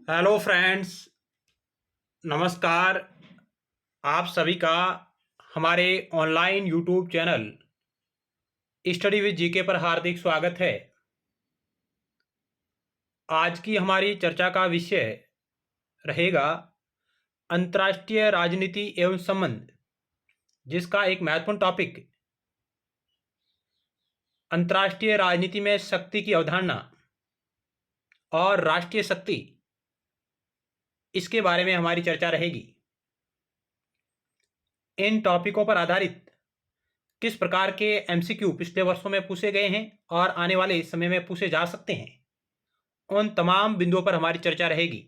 Hello friends, नमस्कार। आप सभी का हमारे online YouTube channel study with GK पर हार्दिक स्वागत है। आज की हमारी चर्चा का विषय रहेगा अंतर्राष्ट्रीय राजनीति एवं संबंध, जिसका एक महत्वपूर्ण टॉपिक अंतर्राष्ट्रीय राजनीति में शक्ति की अवधारणा और राष्ट्रीय शक्ति, इसके बारे में हमारी चर्चा रहेगी। इन टॉपिकों पर आधारित किस प्रकार के एमसीक्यू पिछले वर्षों में पूछे गए हैं और आने वाले समय में पूछे जा सकते हैं, उन तमाम बिंदुओं पर हमारी चर्चा रहेगी।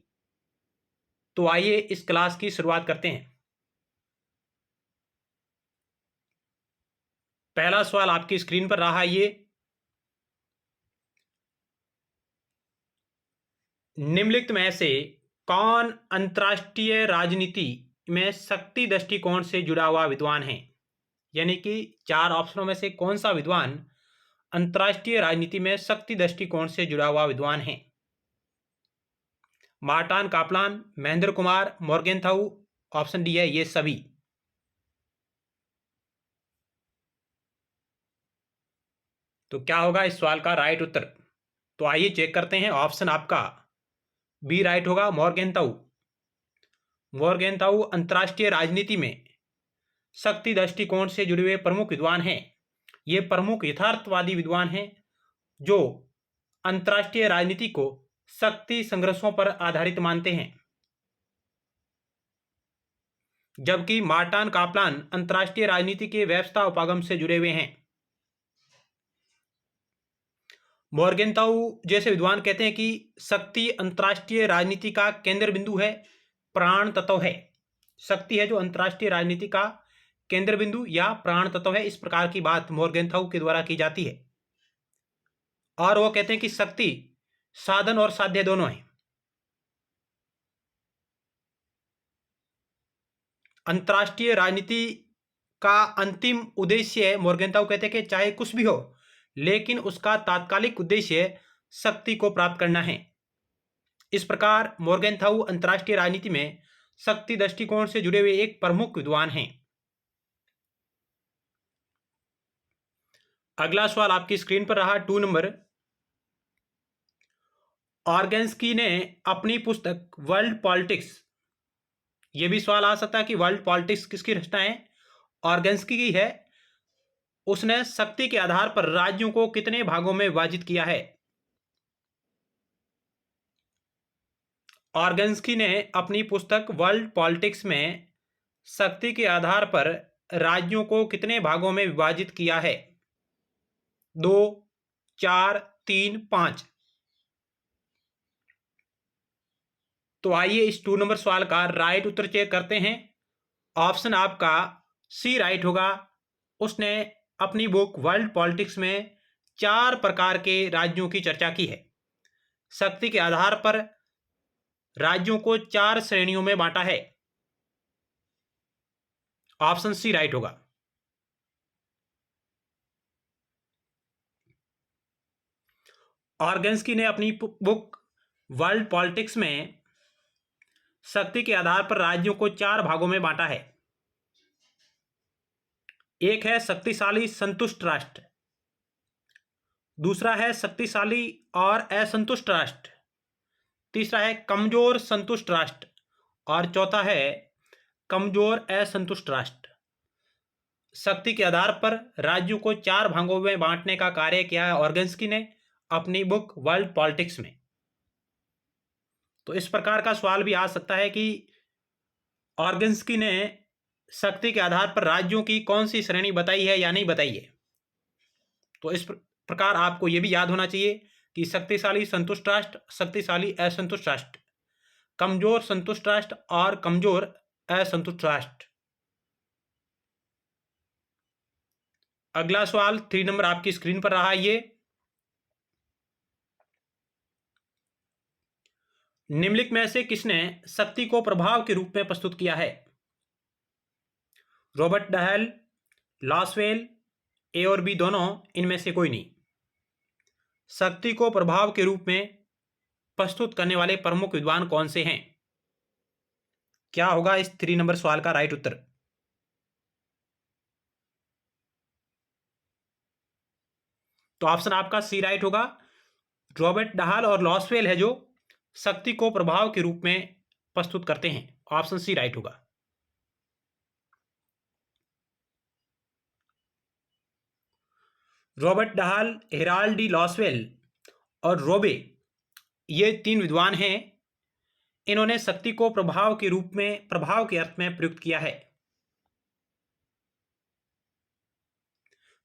तो आइए इस क्लास की शुरुआत करते हैं। पहला सवाल आपकी स्क्रीन पर रहा, ये निम्नलिखित में से कौन अंतर्राष्ट्रीय राजनीति में शक्ति दृष्टिकोण से जुड़ा हुआ विद्वान है? यानी कि 4 ऑप्शनों में से कौन सा विद्वान अंतर्राष्ट्रीय राजनीति में शक्ति दृष्टिकोण से जुड़ा हुआ विद्वान है? Morton Kaplan, Mahendra Kumar, Morgenthau, option D है ये सभी। तो क्या होगा इस सवाल का राइट उत्तर? तो आइए चेक करते हैं। ऑप्शन आपका बी राइट होगा, मोर्गेनथाउ। मोर्गेनथाउ अंतर्राष्ट्रीय राजनीति में शक्ति दृष्टिकोण से जुड़े हुए प्रमुख विद्वान हैं। ये प्रमुख यथार्थवादी विद्वान हैं जो अंतर्राष्ट्रीय राजनीति को शक्ति संघर्षों पर आधारित मानते हैं, जबकि मार्टन कापलान अंतर्राष्ट्रीय राजनीति के व्यवस्था उपागम से जुड़े हुए हैं। मोर्गेनथाउ जैसे विद्वान कहते हैं कि शक्ति अंतर्राष्ट्रीय राजनीति का केंद्र बिंदु है, प्राण तत्व है। शक्ति है जो अंतर्राष्ट्रीय राजनीति का केंद्र बिंदु या प्राण तत्व है, इस प्रकार की बात मोर्गेनथाउ के द्वारा की जाती है। और वो कहते हैं कि शक्ति साधन और साध्य दोनों है। अंतर्राष्ट्रीय राजनीति का अंतिम उद्देश्य, मोर्गेनथाउ कहते हैं कि चाहे कुछ भी हो, लेकिन उसका तात्कालिक उद्देश्य शक्ति को प्राप्त करना है। इस प्रकार मोर्गेनथाउ अंतर्राष्ट्रीय राजनीति में शक्ति दृष्टिकोण से जुड़े हुए एक प्रमुख विद्वान हैं। अगला सवाल आपकी स्क्रीन पर रहा 2 नंबर। ऑर्गेन्स्की ने अपनी पुस्तक वर्ल्ड पॉलिटिक्स, यह भी सवाल आ सकता है कि वर्ल्ड पॉलिटिक्स किसकी रचना है? ऑर्गेन्स्की की है। उसने शक्ति के आधार पर राज्यों को कितने भागों में विभाजित किया है? ऑर्गेन्स्की ने अपनी पुस्तक वर्ल्ड पॉलिटिक्स में शक्ति के आधार पर राज्यों को कितने भागों में विभाजित किया है? 2, 4, 3, 5। तो आइए इस 2 नंबर सवाल का राइट उत्तर चेक करते हैं। ऑप्शन आपका सी राइट होगा। उसने अपनी बुक वर्ल्ड पॉलिटिक्स में 4 प्रकार के राज्यों की चर्चा की है। शक्ति के आधार पर राज्यों को 4 श्रेणियों में बांटा है। ऑप्शन सी राइट होगा। ऑर्गेन्स्की ने अपनी बुक वर्ल्ड पॉलिटिक्स में शक्ति के आधार पर राज्यों को 4 भागों में बांटा है। एक है शक्तिशाली संतुष्ट राष्ट्र, दूसरा है शक्तिशाली और असंतुष्ट राष्ट्र, तीसरा है कमजोर संतुष्ट राष्ट्र और चौथा है कमजोर असंतुष्ट राष्ट्र। शक्ति के आधार पर राज्यों को 4 भागों में बांटने का कार्य किया है ऑर्गेन्स्की ने अपनी बुक वर्ल्ड पॉलिटिक्स में। तो इस प्रकार का सवाल भी आ सकता है कि ऑर्गेन्स्की ने शक्ति के आधार पर राज्यों की कौन सी श्रेणी बताई है या नहीं बताई है। तो इस प्रकार आपको यह भी याद होना चाहिए कि शक्तिशाली संतुष्ट राष्ट्र, शक्तिशाली असंतुष्ट राष्ट्र, कमजोर संतुष्ट राष्ट्र और कमजोर असंतुष्ट राष्ट्र। अगला सवाल 3 नंबर आपकी स्क्रीन पर रहा, ये निम्नलिखित में से किसने शक्ति को प्रभाव के रूप में प्रस्तुत किया है? रॉबर्ट डहल, लॉसवेल, ए और बी दोनों, इनमें से कोई नहीं। शक्ति को प्रभाव के रूप में प्रस्तुत करने वाले प्रमुख विद्वान कौन से हैं? क्या होगा इस 3 नंबर सवाल का राइट उत्तर? तो ऑप्शन आपका सी राइट होगा। रॉबर्ट डहाल और लॉसवेल है जो शक्ति को प्रभाव के रूप में प्रस्तुत करते हैं। ऑप्शन सी राइट होगा। Robert Dahl, Herald D Lasswell और रोबे, ये 3 विद्वान हैं। इन्होंने शक्ति को प्रभाव के रूप में, प्रभाव के अर्थ में प्रयुक्त किया है।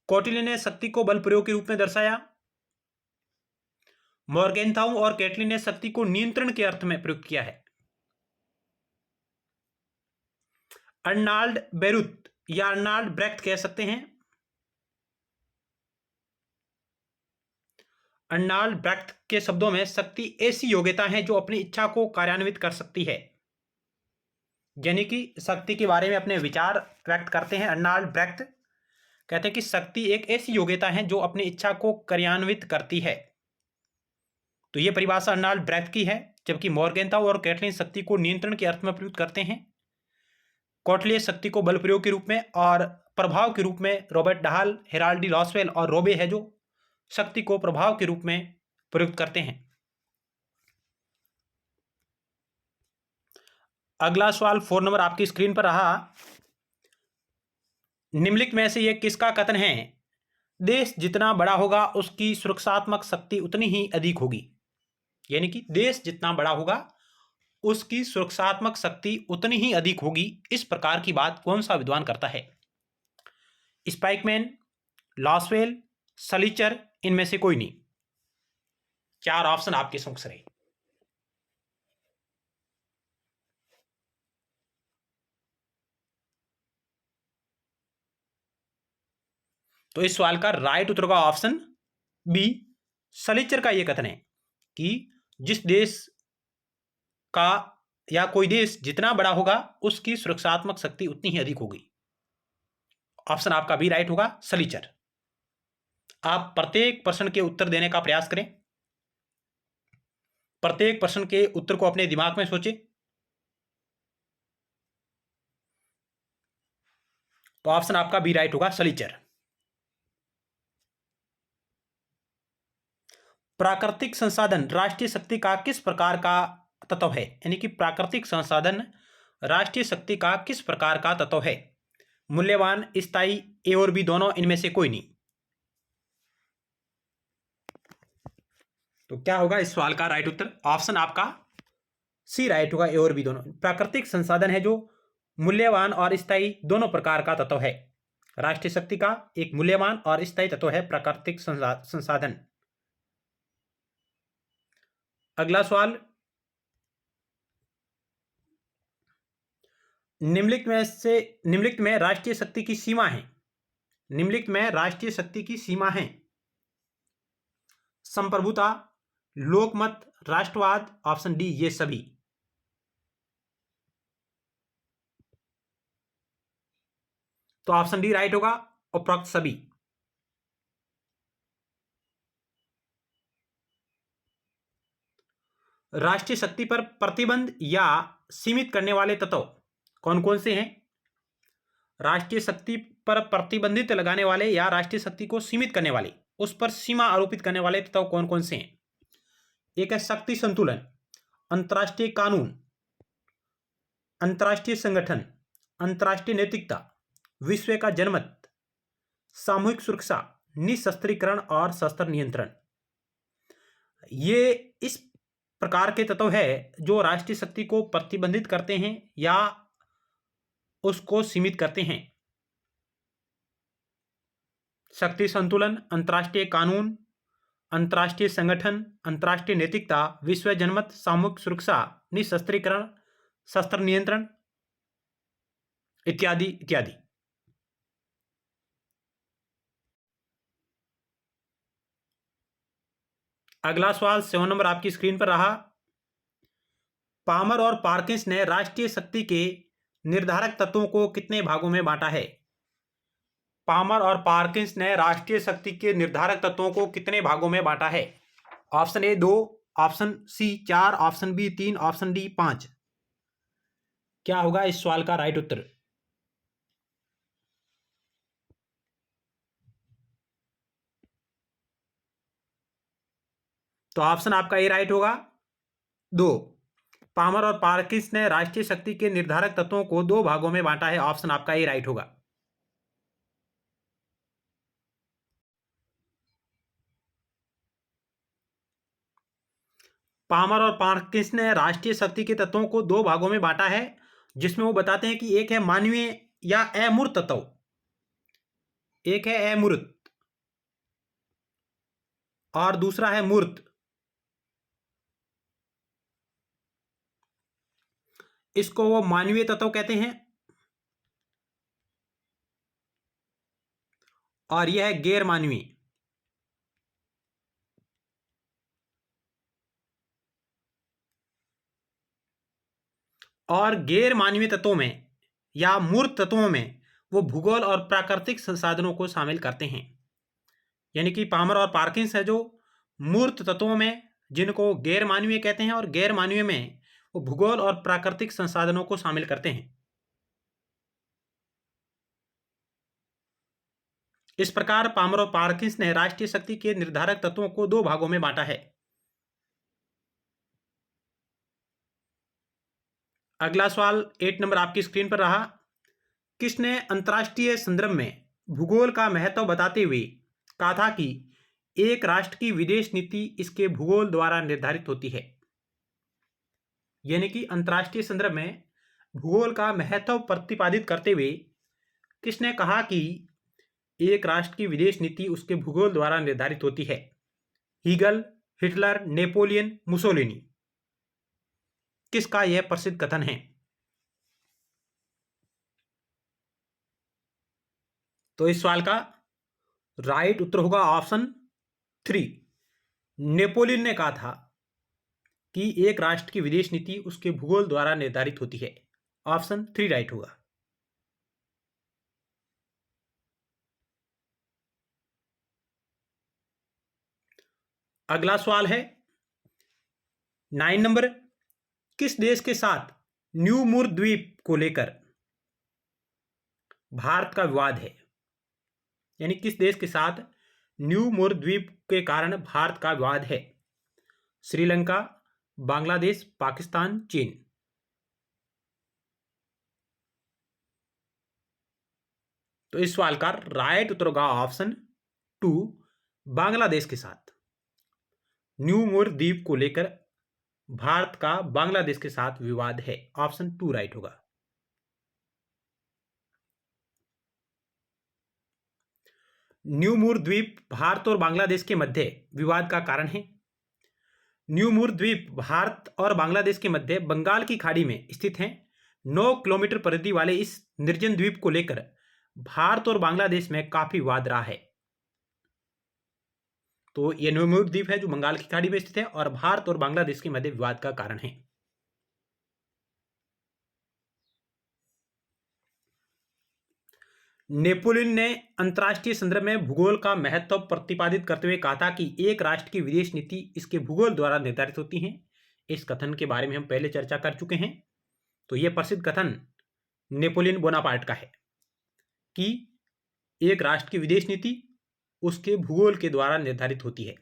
कौटिल्य ने शक्ति को बल प्रयोग के रूप में दर्शाया। मॉर्गेनथाउ और कैटलिन ने शक्ति को नियंत्रण के अर्थ में प्रयुक्त किया है। अर्नाल्ड बेरुत या अर्नाल्ड ब्रेख्ट कह सकते हैं। अर्नाल्ड ब्रेख्ट के शब्दों में शक्ति ऐसी योग्यता है जो अपनी इच्छा को कार्यान्वित कर सकती है। यानी कि शक्ति के बारे में अपने विचार व्यक्त करते हैं। अर्नाल्ड ब्रेख्ट कहते हैं कि शक्ति एक ऐसी योग्यता है जो अपनी इच्छा को कार्यान्वित करती है। तो यह परिभाषा अर्नाल्ड ब्रेख्ट की है। जबकि मॉर्गेनथाउ और कैटलिन शक्ति को नियंत्रण के अर्थ में प्रयुक्त करते हैं। कौटिल्य शक्ति को बल प्रयोग के रूप में और प्रभाव के रूप में। Robert Dahl, Herald D Lasswell और रोबे है जो शक्ति को प्रभाव के रूप में प्रयुक्त करते हैं। अगला सवाल 4 नंबर आपकी स्क्रीन पर रहा। निम्नलिखित में से यह किसका कथन है? देश जितना बड़ा होगा उसकी सुरक्षात्मक शक्ति उतनी ही अधिक होगी। यानी कि देश जितना बड़ा होगा उसकी सुरक्षात्मक शक्ति उतनी ही अधिक होगी। इस प्रकार की बात कौन सा विद्वान करता है? स्पाइकमैन, लॉसवेल, सलीचर, इनमें से कोई नहीं। 4 ऑप्शन आपके समक्ष रहे। तो इस सवाल का राइट उत्तर का ऑप्शन बी, सलीचर का यह कथन है कि जिस देश का या कोई देश जितना बड़ा होगा उसकी सुरक्षात्मक शक्ति उतनी ही अधिक होगी। ऑप्शन आपका बी राइट होगा, सलीचर। आप प्रत्येक प्रश्न के उत्तर देने का प्रयास करें। प्रत्येक प्रश्न के उत्तर को अपने दिमाग में सोचें। तो ऑप्शन आपका बी राइट होगा, सलीचर। प्राकृतिक संसाधन राष्ट्रीय शक्ति का किस प्रकार का तत्व है? यानी कि प्राकृतिक संसाधन राष्ट्रीय शक्ति का किस प्रकार का तत्व है? मूल्यवान, स्थायी, ए और बी दोनों, इनमें से कोई नहीं। तो क्या होगा इस सवाल का राइट उत्तर? ऑप्शन आपका सी राइट होगा, ए और बी दोनों। प्राकृतिक संसाधन है जो मूल्यवान और स्थायी दोनों प्रकार का तत्व है। राष्ट्रीय शक्ति का एक मूल्यवान और स्थायी तत्व है प्राकृतिक संसाधन। अगला सवाल, निम्नलिखित में राष्ट्रीय शक्ति की सीमा है। निम्नलिखित में राष्ट्रीय शक्ति की सीमा है। संप्रभुता, लोकमत, राष्ट्रवाद, ऑप्शन डी ये सभी। तो ऑप्शन डी राइट होगा, उपरोक्त सभी। राष्ट्रीय शक्ति पर प्रतिबंध या सीमित करने वाले तत्व कौन कौन से हैं? राष्ट्रीय शक्ति पर प्रतिबंधित लगाने वाले या राष्ट्रीय शक्ति को सीमित करने वाले, उस पर सीमा आरोपित करने वाले तत्व कौन कौन से हैं? एक है शक्ति संतुलन, अंतर्राष्ट्रीय कानून, अंतर्राष्ट्रीय संगठन, अंतर्राष्ट्रीय नैतिकता, विश्व का जनमत, सामूहिक सुरक्षा, निशस्त्रीकरण और शस्त्र नियंत्रण। ये इस प्रकार के तत्व है जो राष्ट्रीय शक्ति को प्रतिबंधित करते हैं या उसको सीमित करते हैं। शक्ति संतुलन, अंतर्राष्ट्रीय कानून, अंतर्राष्ट्रीय संगठन, अंतर्राष्ट्रीय नैतिकता, विश्व जनमत, सामूहिक सुरक्षा, निशस्त्रीकरण, शस्त्र नियंत्रण, इत्यादि इत्यादि। अगला सवाल 7 नंबर आपकी स्क्रीन पर रहा। पामर और पार्किंस ने राष्ट्रीय शक्ति के निर्धारक तत्वों को कितने भागों में बांटा है? पामर और पार्किंस ने राष्ट्रीय शक्ति के निर्धारक तत्वों को कितने भागों में बांटा है? Option A 2, option C 4, option B 3, option D 5। क्या होगा इस सवाल का राइट उत्तर? तो ऑप्शन आपका ए राइट होगा 2। पामर और पार्किंस ने राष्ट्रीय शक्ति के निर्धारक तत्वों को 2 भागों में बांटा है। ऑप्शन आपका ए राइट होगा। पामर और पार्किंस ने राष्ट्रीय शक्ति के तत्वों को 2 भागों में बांटा है, जिसमें वो बताते हैं कि एक है मानवीय या अमूर्त तत्व, एक है अमूर्त और दूसरा है मूर्त। इसको वो मानवीय तत्व कहते हैं और यह है गैर मानवीय। और गैर मानवीय तत्वों में या मूर्त तत्वों में वो भूगोल और प्राकृतिक संसाधनों को शामिल करते हैं। यानी कि पामर और पार्किंस है जो मूर्त तत्वों में, जिनको गैर मानवीय कहते हैं, और गैर मानवीय में वो भूगोल और प्राकृतिक संसाधनों को शामिल करते हैं। इस प्रकार पामर और पार्किंस ने राष्ट्रीय शक्ति के निर्धारक तत्वों को 2 भागों में बांटा है। अगला सवाल 8 नंबर आपकी स्क्रीन पर रहा। किसने अंतर्राष्ट्रीय संदर्भ में भूगोल का महत्व बताते हुए कहा था कि एक राष्ट्र की विदेश नीति इसके भूगोल द्वारा निर्धारित होती है? यानी कि अंतर्राष्ट्रीय संदर्भ में भूगोल का महत्व प्रतिपादित करते हुए किसने कहा कि एक राष्ट्र की विदेश नीति उसके भूगोल द्वारा निर्धारित होती है? Hegel, Hitler, Napoleon, Mussolini. किसका यह प्रसिद्ध कथन है? तो इस सवाल का राइट उत्तर होगा ऑप्शन 3। नेपोलियन ने कहा था कि एक राष्ट्र की विदेश नीति उसके भूगोल द्वारा निर्धारित होती है। ऑप्शन 3 राइट होगा। अगला सवाल है 9 नंबर। किस देश के साथ न्यू मूर द्वीप को लेकर भारत का विवाद है? यानी किस देश के साथ न्यू मूर द्वीप के कारण भारत का विवाद है? श्रीलंका, बांग्लादेश, पाकिस्तान, चीन। तो इस सवाल का राइट उत्तर होगा ऑप्शन 2, बांग्लादेश के साथ। न्यू मूर द्वीप को लेकर भारत का बांग्लादेश के साथ विवाद है। ऑप्शन 2 राइट होगा। न्यू मूर द्वीप भारत और बांग्लादेश के मध्य विवाद का कारण है। न्यू मूर द्वीप भारत और बांग्लादेश के मध्य बंगाल की खाड़ी में स्थित है। 9 किलोमीटर परिधि वाले इस निर्जन द्वीप को लेकर भारत और बांग्लादेश में काफी विवाद रहा है। तो यह न्यू मूर द्वीप है जो बंगाल की खाड़ी में स्थित है और भारत और बांग्लादेश के मध्य विवाद का कारण है। नेपोलियन ने अंतर्राष्ट्रीय संदर्भ में भूगोल का महत्व प्रतिपादित करते हुए कहा था कि एक राष्ट्र की विदेश नीति इसके भूगोल द्वारा निर्धारित होती है। इस कथन के बारे में हम पहले चर्चा कर चुके हैं। तो यह प्रसिद्ध कथन नेपोलियन बोनापार्ट का है कि एक राष्ट्र की विदेश नीति उसके भूगोल के द्वारा निर्धारित होती है।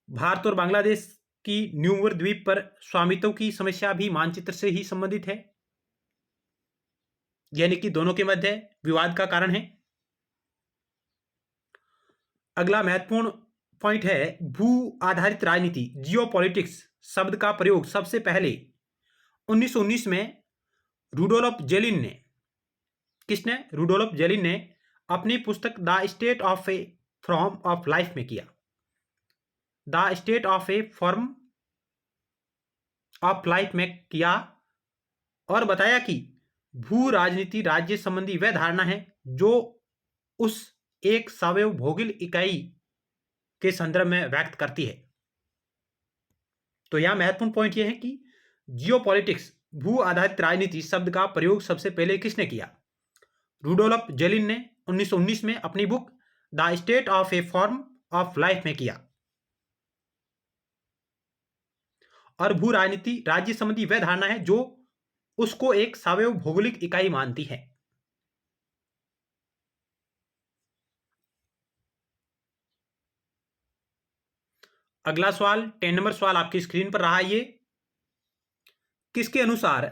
भारत और बांग्लादेश की न्यू मूर द्वीप पर स्वामित्व की समस्या भी मानचित्र से ही संबंधित है, यानी कि दोनों के मध्य विवाद का कारण है। अगला महत्वपूर्ण पॉइंट है भू आधारित राजनीति, जियोपॉलिटिक्स शब्द का प्रयोग सबसे पहले 1919 में रुडोल्फ जेलिन ने, किसने? रुडोल्फ जेलिन ने अपनी पुस्तक the state of A form of life में किया। The state of A form of life में किया और बताया कि भू राजनीति राज्य संबंधी वह धारणा है जो उस एक सावयव भौगोलिक इकाई के संदर्भ में व्यक्त करती है। तो यहां महत्वपूर्ण पॉइंट यह है कि जियोपॉलिटिक्स भू आधारित राजनीति शब्द का प्रयोग सबसे पहले किसने किया? रुडोल्फ जेलिन ने 1919 में अपनी book the state of A form of life में किया। और भू राजनीति राज्य संबंधी वह धारणा है जो उसको एक सावयव भौगोलिक इकाई मानती है। अगला सवाल 10 नंबर सवाल आपकी स्क्रीन पर रहा। ये किसके अनुसार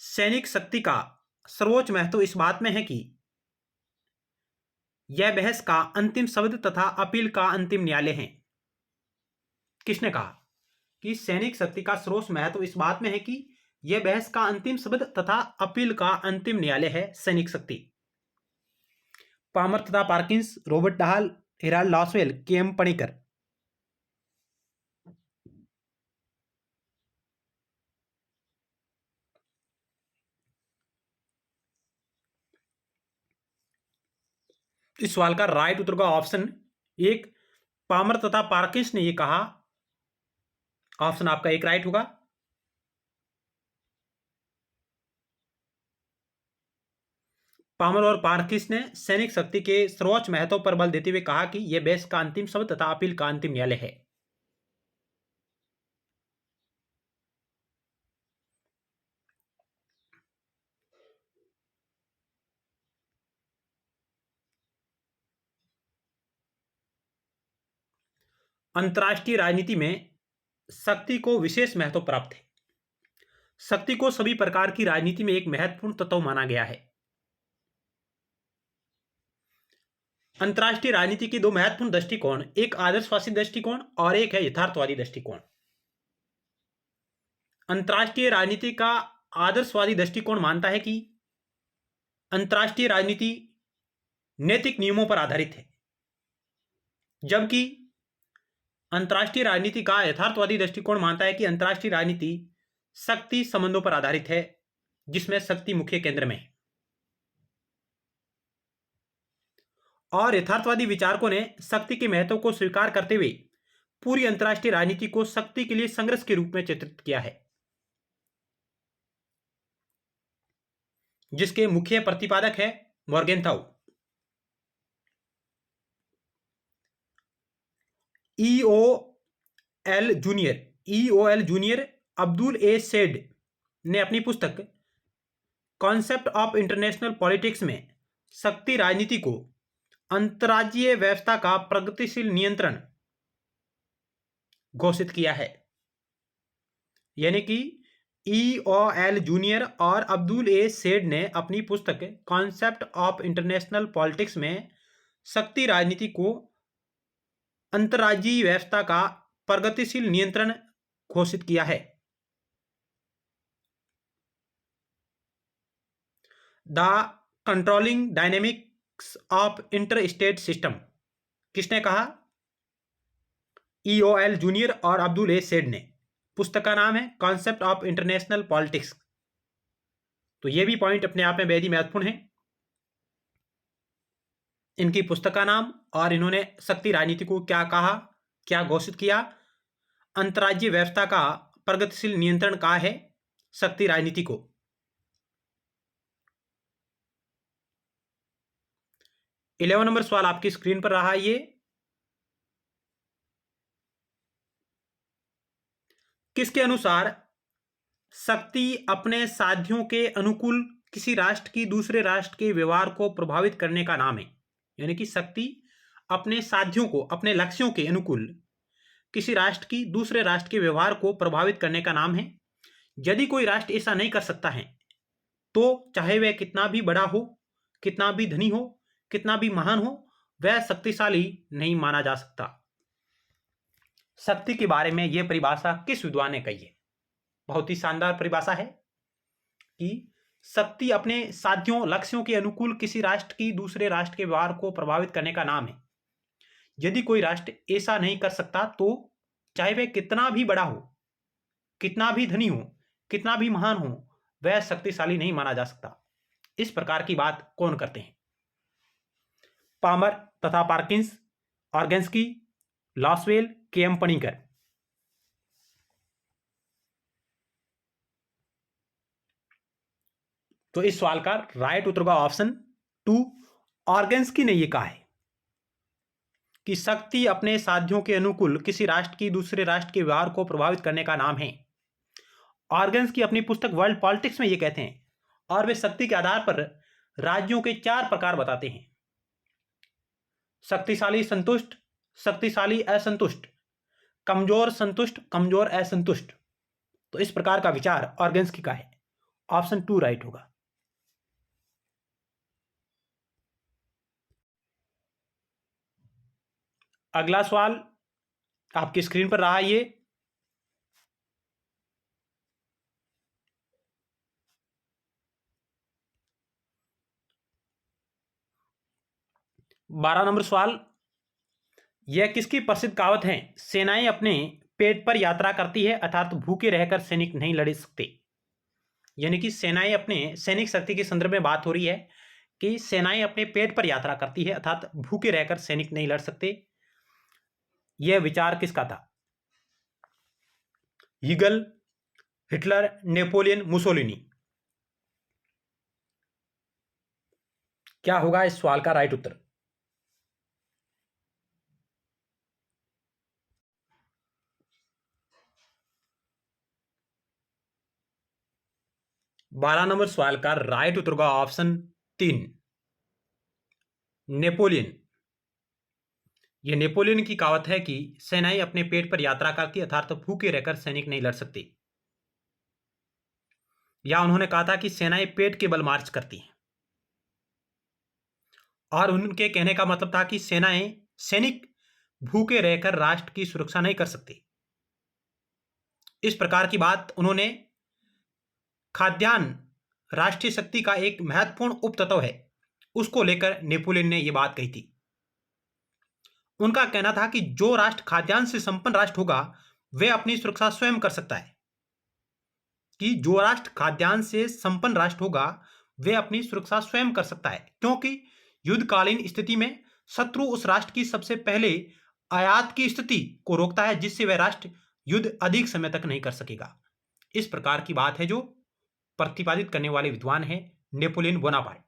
सैनिक शक्ति का सर्वोच्च महत्व इस बात में है कि यह बहस का अंतिम शब्द तथा अपील का अंतिम न्यायालय है। किसने कहा कि सैनिक शक्ति का सर्वोच्च महत्व इस बात में है कि यह बहस का अंतिम शब्द तथा अपील का अंतिम न्यायालय है सैनिक शक्ति? पामर तथा Perkins, Robert Dahl, Harold Lasswell, K M. Panikkar. इस सवाल का राइट उत्तर का ऑप्शन एक पामर तथा पार्किंस ने यह कहा। ऑप्शन आपका एक राइट होगा। पामर और पार्किंस ने सैनिक शक्ति के सर्वोच्च महत्व पर बल देते हुए कहा कि यह बहस का अंतिम शब्द तथा अपील का अंतिम न्यायालय है। अंतर्राष्ट्रीय राजनीति में शक्ति को विशेष महत्व प्राप्त है। शक्ति को सभी प्रकार की राजनीति में एक महत्वपूर्ण तत्व माना गया है। अंतर्राष्ट्रीय राजनीति के दो महत्वपूर्ण दृष्टिकोण, एक आदर्शवादी दृष्टिकोण और एक है यथार्थवादी दृष्टिकोण। अंतर्राष्ट्रीय राजनीति का आदर्शवादी दृष्टिकोण मानता है कि अंतर्राष्ट्रीय राजनीति नैतिक नियमों पर आधारित है, जबकि अंतर्राष्ट्रीय राजनीति का यथार्थवादी दृष्टिकोण मानता है कि अंतर्राष्ट्रीय राजनीति शक्ति संबंधों पर आधारित है, जिसमें शक्ति मुख्य केंद्र में है। और यथार्थवादी विचारकों ने शक्ति के महत्व को स्वीकार करते हुए पूरी अंतर्राष्ट्रीय राजनीति को शक्ति के लिए संघर्ष के रूप में चित्रित किया है, जिसके मुख्य प्रतिपादक है मॉर्गेनथाउ। ईओएल जूनियर अब्दुल ए सेड ने अपनी पुस्तक कॉन्सेप्ट ऑफ इंटरनेशनल पॉलिटिक्स में शक्ति राजनीति को अंतर्राज्यीय व्यवस्था का प्रगतिशील नियंत्रण घोषित किया है। यानी कि ईओएल जूनियर और अब्दुल ए सेड ने अपनी पुस्तक कॉन्सेप्ट ऑफ इंटरनेशनल पॉलिटिक्स में शक्ति राजनीति को अंतर्राज्यीय व्यवस्था का प्रगतिशील नियंत्रण घोषित किया है। The controlling dynamics of inter state system किसने कहा? ईओएल जूनियर और अब्दुल ए सेड ने। पुस्तक का नाम है कॉन्सेप्ट ऑफ इंटरनेशनल पॉलिटिक्स। तो यह भी पॉइंट अपने आप में बेहद ही महत्वपूर्ण है, इनकी पुस्तक का नाम और इन्होंने शक्ति राजनीति को क्या कहा, क्या घोषित किया। अंतर्राज्यीय व्यवस्था का प्रगतिशील नियंत्रण कहा है शक्ति राजनीति को। इलेवन नंबर सवाल आपकी स्क्रीन पर रहा। ये किसके अनुसार शक्ति अपने साध्यों के अनुकूल किसी राष्ट्र की दूसरे राष्ट्र के व्यवहार को प्रभावित करने का नाम है? यानी कि शक्ति अपने साध्यों को, अपने लक्ष्यों के अनुकूल किसी राष्ट्र की दूसरे राष्ट्र के व्यवहार को प्रभावित करने का नाम है। यदि कोई राष्ट्र ऐसा नहीं कर सकता है तो चाहे वह कितना भी बड़ा हो, कितना भी धनी हो, कितना भी महान हो, वह शक्तिशाली नहीं माना जा सकता। शक्ति के बारे में यह परिभाषा किस विद्वान ने कही है? बहुत ही शानदार परिभाषा है कि शक्ति अपने साध्यों, लक्ष्यों के अनुकूल किसी राष्ट्र की दूसरे राष्ट्र के व्यवहार को प्रभावित करने का नाम है। यदि कोई राष्ट्र ऐसा नहीं कर सकता तो चाहे वह कितना भी बड़ा हो, कितना भी धनी हो, कितना भी महान हो, वह शक्तिशाली नहीं माना जा सकता। इस प्रकार की बात कौन करते हैं? पामर तथा पार्किंस, ऑर्गेन्स्की, लॉसवेल, के.एम. पणिकर। तो इस सवाल का राइट उत्तर का ऑप्शन 2 ऑर्गेन्स्की ने यह कहा है। कि शक्ति अपने साध्यों के अनुकूल किसी राष्ट्र की दूसरे राष्ट्र के व्यवहार को प्रभावित करने का नाम है। ऑर्गन्स की अपनी पुस्तक वर्ल्ड पॉलिटिक्स में ये कहते हैं, और वे शक्ति के आधार पर राज्यों के 4 प्रकार बताते हैं: शक्तिशाली संतुष्ट, शक्तिशाली असंतुष्ट, कमजोर संतुष्ट, कमजोर असंतुष्ट। तो इस प्रकार का विचार ऑर्गन्स का है। ऑप्शन 2 राइट होगा। अगला सवाल आपकी स्क्रीन पर रहा ये। बारह नंबर सवाल, यह किसकी प्रसिद्ध कहावत है? सेनाएं अपने पेट पर यात्रा करती है, अर्थात भूखे रहकर सैनिक नहीं लड़ सकते। यानी कि सेनाएं अपने सैनिक शक्ति के संदर्भ में बात हो रही है कि सेनाएं अपने पेट पर यात्रा करती है, अर्थात भूखे रहकर सैनिक नहीं लड़ सकते। यह विचार किसका था? Hegel, Hitler, Napoleon, Mussolini. क्या होगा इस सवाल का राइट उत्तर? बारह नंबर सवाल का राइट उत्तर होगा ऑप्शन 3, नेपोलियन। यह नेपोलियन की कहावत है कि सेनाएं अपने पेट पर यात्रा करती, अर्थात भूखे रहकर सैनिक नहीं लड़ सकते। या उन्होंने कहा था कि सेनाएं पेट के बल मार्च करती हैं, और उनके कहने का मतलब था कि सैनिक भूखे रहकर राष्ट्र की सुरक्षा नहीं कर सकते। इस प्रकार की बात उन्होंने खाद्यान्न राष्ट्रीय शक्ति का एक महत्वपूर्ण उपतत्व है, उसको लेकर नेपोलियन ने यह बात कही थी। उनका कहना था कि जो राष्ट्र खाद्यान्न से संपन्न राष्ट्र होगा वह अपनी सुरक्षा स्वयं कर सकता है, कि जो राष्ट्र खाद्यान्न से संपन्न राष्ट्र होगा वह अपनी सुरक्षा स्वयं कर सकता है, क्योंकि युद्धकालीन स्थिति में शत्रु उस राष्ट्र की सबसे पहले आयात की स्थिति को रोकता है, जिससे वह राष्ट्र युद्ध अधिक समय तक नहीं कर सकेगा। इस प्रकार की बात है जो प्रतिपादित करने वाले विद्वान हैं नेपोलियन बोनापार्ट।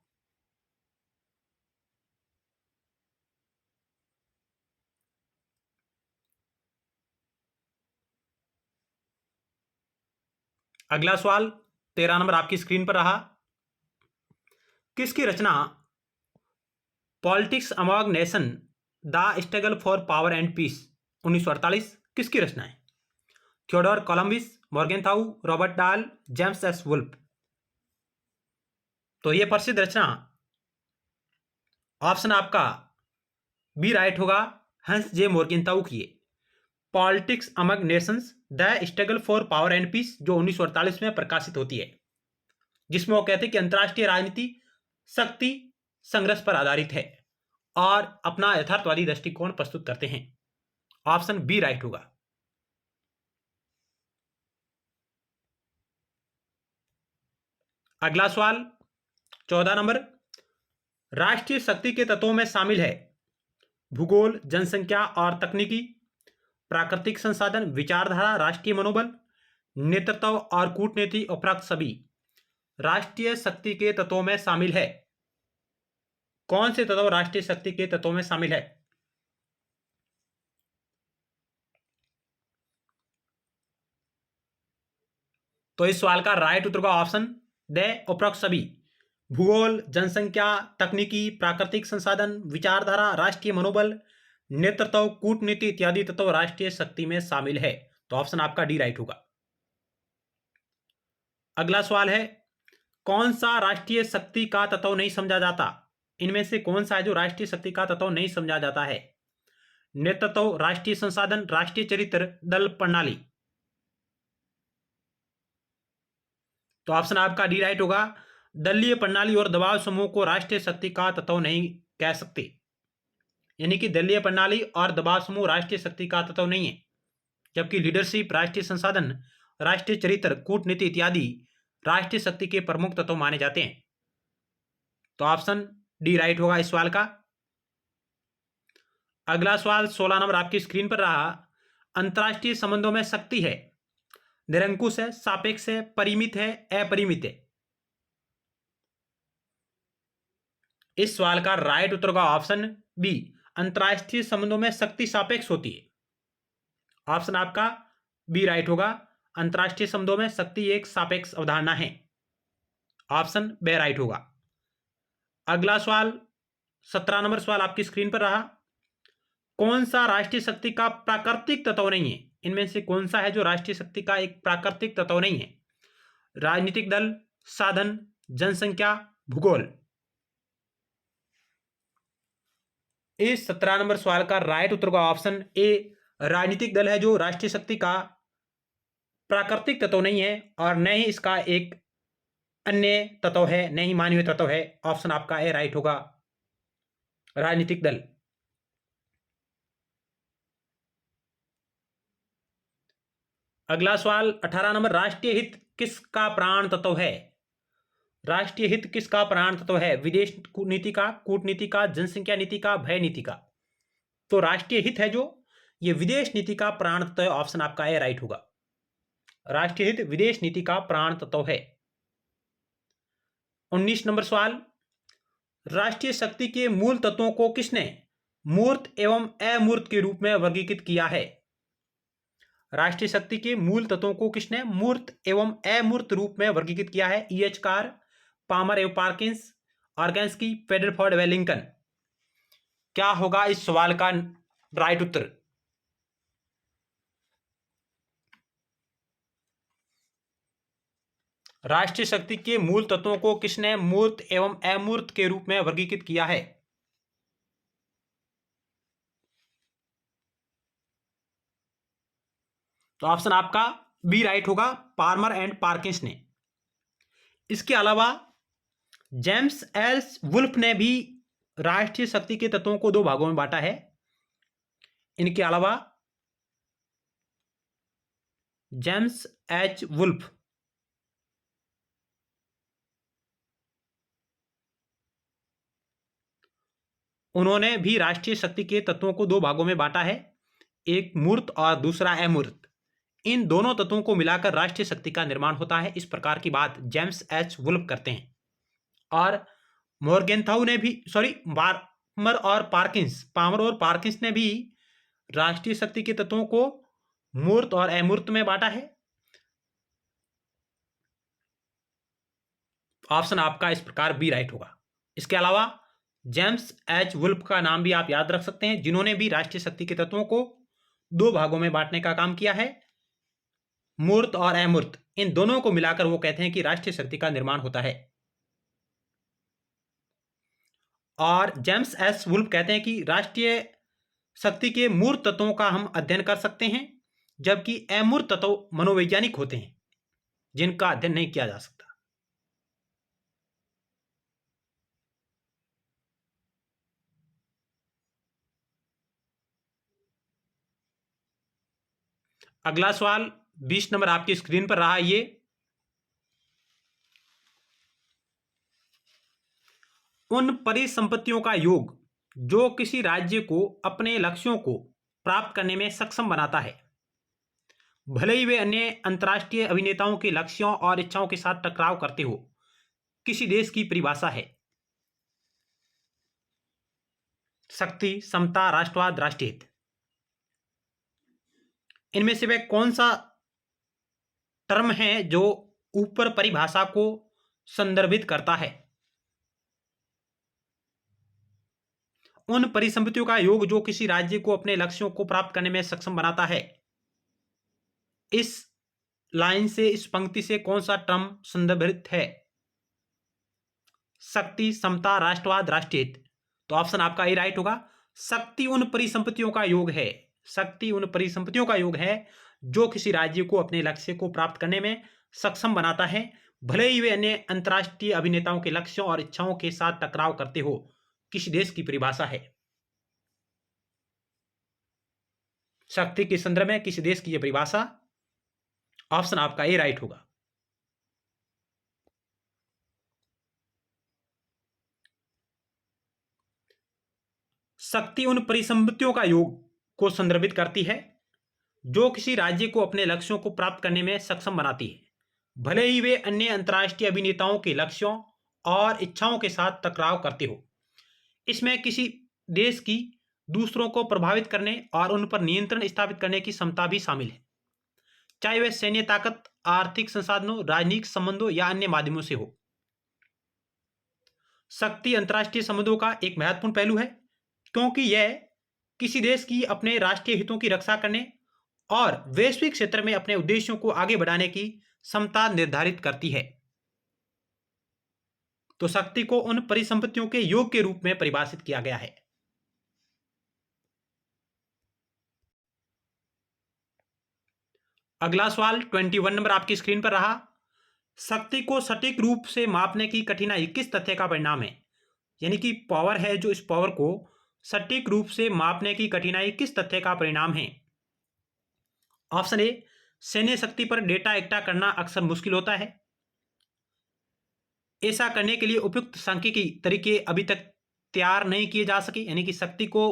अगला सवाल 13 नंबर आपकी स्क्रीन पर रहा। किसकी रचना politics among nation the struggle for power and peace 1948 किसकी रचना है? Theodore Columbus, Morgenthau, Robert Dahl, James S Wolf. तो यह प्रसिद्ध रचना ऑप्शन आपका बी राइट होगा, हंस जे मॉर्गेनथाउ की है, politics among nations the struggle for power and peace, जो 1948 में प्रकाशित होती है, जिसमें वो कहते हैं कि अंतर्राष्ट्रीय राजनीति शक्ति संघर्ष पर आधारित है और अपना यथार्थवादी दृष्टिकोण प्रस्तुत करते हैं। ऑप्शन बी राइट होगा। अगला सवाल 14 नंबर, राष्ट्रीय शक्ति के तत्वों में शामिल है भूगोल, जनसंख्या और तकनीकी, प्राकृतिक संसाधन, विचारधारा, राष्ट्रीय मनोबल, नेतृत्व और कूटनीति, उपरोक्त सभी। राष्ट्रीय शक्ति के तत्वों में शामिल है। कौन से तत्व राष्ट्रीय शक्ति के तत्वों में शामिल है? तो इस सवाल का राइट उत्तर का ऑप्शन द उपरोक्त सभी। भूगोल, जनसंख्या, तकनीकी, प्राकृतिक संसाधन, विचारधारा, राष्ट्रीय मनोबल, नेतृत्व, कूटनीति इत्यादि तत्व राष्ट्रीय शक्ति में शामिल है। तो ऑप्शन आपका डी राइट होगा। अगला सवाल है, कौन सा राष्ट्रीय शक्ति का तत्व नहीं समझा जाता? इनमें से कौन सा है जो राष्ट्रीय शक्ति का तत्व नहीं समझा जाता है? नेतृत्व, राष्ट्रीय संसाधन, राष्ट्रीय चरित्र, दल प्रणाली। तो ऑप्शन आपका डी राइट होगा। दलीय प्रणाली और दबाव समूह को राष्ट्रीय शक्ति का तत्व नहीं कह सकते, यानी कि दलीय प्रणाली और दबाव समूह राष्ट्रीय शक्ति का तत्व नहीं है, जबकि लीडरशिप, राष्ट्रीय संसाधन, राष्ट्रीय चरित्र, कूटनीति इत्यादि राष्ट्रीय शक्ति के प्रमुख तत्व माने जाते हैं। तो ऑप्शन डी राइट होगा इस सवाल का। अगला सवाल 16 नंबर आपकी स्क्रीन पर रहा। अंतरराष्ट्रीय संबंधों में शक्ति है निरंकुश है, सापेक्ष है, परिमित है, अपरिमित है। इस सवाल का राइट उत्तर का ऑप्शन बी अंतर्राष्ट्रीय संबंधों में शक्ति सापेक्ष होती है। ऑप्शन आपका बी राइट होगा। अंतर्राष्ट्रीय संबंधों में शक्ति एक सापेक्ष अवधारणा है। ऑप्शन बी राइट होगा। अगला सवाल 17 नंबर सवाल आपकी स्क्रीन पर रहा। कौन सा राष्ट्रीय शक्ति का प्राकृतिक तत्व नहीं है? इनमें से कौन सा है जो राष्ट्रीय शक्ति का एक प्राकृतिक तत्व नहीं है? राजनीतिक दल, साधन, जनसंख्या, भूगोल। इस 17 नंबर सवाल का राइट उत्तर का ऑप्शन ए राजनीतिक दल है, जो राष्ट्रीय शक्ति का प्राकृतिक तत्व नहीं है और न ही इसका एक अन्य तत्व है, न ही मानवीय तत्व है। ऑप्शन आपका ए राइट होगा, राजनीतिक दल। अगला सवाल 18 नंबर, राष्ट्रीय हित किसका प्राण तत्व है? राष्ट्रीय हित किसका प्राण तत्व है? विदेश नीति का, कूटनीति का, जनसंख्या नीति का, भय नीति का? तो राष्ट्रीय हित है जो, ये विदेश नीति का प्राण तत्व है। ऑप्शन आपका ए राइट होगा, राष्ट्रीय हित विदेश नीति का प्राण तत्व है। 19 नंबर सवाल, राष्ट्रीय शक्ति के मूल तत्वों को किसने मूर्त एवं अमूर्त के रूप में वर्गीकृत किया है? राष्ट्रीय शक्ति के मूल तत्वों को किसने मूर्त एवं अमूर्त रूप में वर्गीकृत किया है? E.H. कार, पामर एवं पार्किंस, ऑर्गेन्स्की, पेडरफोर्ड व लिंकन। क्या होगा इस सवाल का राइट उत्तर? राष्ट्रीय शक्ति के मूल तत्वों को किसने मूर्त एवं अमूर्त के रूप में वर्गीकृत किया है? तो ऑप्शन आपका बी राइट होगा, पार्मर एंड पार्किंस ने। इसके अलावा जेम्स एस वुल्फ ने भी राष्ट्रीय शक्ति के तत्वों को दो भागों में बांटा है। इनके अलावा जेम्स एच वुल्फ उन्होंने भी राष्ट्रीय शक्ति के तत्वों को दो भागों में बांटा है, एक मूर्त और दूसरा अमूर्त। इन दोनों तत्वों को मिलाकर राष्ट्रीय शक्ति का निर्माण होता है। इस प्रकार की बात जेम्स एच वुल्फ करते हैं। और मोर्गेनथाउ ने भी पामर और पार्किंस ने भी राष्ट्रीय शक्ति के तत्वों को मूर्त और अमूर्त में बांटा है। ऑप्शन आपका इस प्रकार बी राइट होगा। इसके अलावा जेम्स एच वुल्फ का नाम भी आप याद रख सकते हैं, जिन्होंने भी राष्ट्रीय शक्ति के तत्वों को दो भागों में बांटने का काम किया है, मूर्त और अमूर्त। इन दोनों को मिलाकर वो कहते हैं कि राष्ट्रीय शक्ति का निर्माण होता है। और जेम्स एस वुल्फ कहते हैं कि राष्ट्रीय शक्ति के मूर्त तत्वों का हम अध्ययन कर सकते हैं, जबकि अमूर्त तत्व मनोवैज्ञानिक होते हैं, जिनका अध्ययन नहीं किया जा सकता। अगला सवाल 20 नंबर आपकी स्क्रीन पर रहा। ये उन परिसंपत्तियों का योग जो किसी राज्य को अपने लक्ष्यों को प्राप्त करने में सक्षम बनाता है, भले ही वे अन्य अंतर्राष्ट्रीय अभिनेताओं के लक्ष्यों और इच्छाओं के साथ टकराव करते हो, किसी देश की परिभाषा है? शक्ति, समता, राष्ट्रवाद, राष्ट्रीय हित। इनमें से वह कौन सा टर्म है जो ऊपर परिभाषा को संदर्भित करता है? उन परिसंपत्तियों का योग जो किसी राज्य को अपने लक्ष्यों को प्राप्त करने में सक्षम बनाता है। इस लाइन से, इस पंक्ति से कौन सा टर्म संदर्भित है? शक्ति, समता, राष्ट्रवाद, राष्ट्रीय हित। तो ऑप्शन आपका ए राइट होगा। शक्ति उन परिसंपत्तियों का योग है, शक्ति उन परिसंपत्तियों का योग है जो किसी राज्य को अपने लक्ष्य को प्राप्त करने में सक्षम बनाता है, भले ही वे अन्य अंतर्राष्ट्रीय अभिनेताओं के लक्ष्यों और इच्छाओं के साथ टकराव करते हो, किसी देश की परिभाषा है। शक्ति के संदर्भ में किसी देश की यह परिभाषा। ऑप्शन आपका ए राइट होगा। शक्ति उन परिसंपत्तियों का योग को संदर्भित करती है जो किसी राज्य को अपने लक्ष्यों को प्राप्त करने में सक्षम बनाती है, भले ही वे अन्य अंतर्राष्ट्रीय अभिनेताओं के लक्ष्यों और इच्छाओं के साथ टकराव करते हो। इसमें किसी देश की दूसरों को प्रभावित करने और उन पर नियंत्रण स्थापित करने की क्षमता भी शामिल है, चाहे वह सैन्य ताकत, आर्थिक संसाधनों, राजनीतिक संबंधों या अन्य माध्यमों से हो। शक्ति अंतर्राष्ट्रीय संबंधों का एक महत्वपूर्ण पहलू है, क्योंकि यह किसी देश की अपने राष्ट्रीय हितों की रक्षा करने और वैश्विक क्षेत्र में अपने उद्देश्यों को आगे बढ़ाने की क्षमता निर्धारित करती है। तो शक्ति को उन परिसंपत्तियों के योग के रूप में परिभाषित किया गया है। अगला सवाल 21 नंबर आपकी स्क्रीन पर रहा। शक्ति को सटीक रूप से मापने की कठिनाई किस तथ्य का परिणाम है? यानी कि पावर है जो, इस पावर को सटीक रूप से मापने की कठिनाई किस तथ्य का परिणाम है? ऑप्शन ए, सैन्य शक्ति पर डेटा इकट्ठा करना अक्सर मुश्किल होता है। ऐसा करने के लिए उपयुक्त सांख्यिकी तरीके अभी तक तैयार नहीं किए जा सके, यानी कि शक्ति को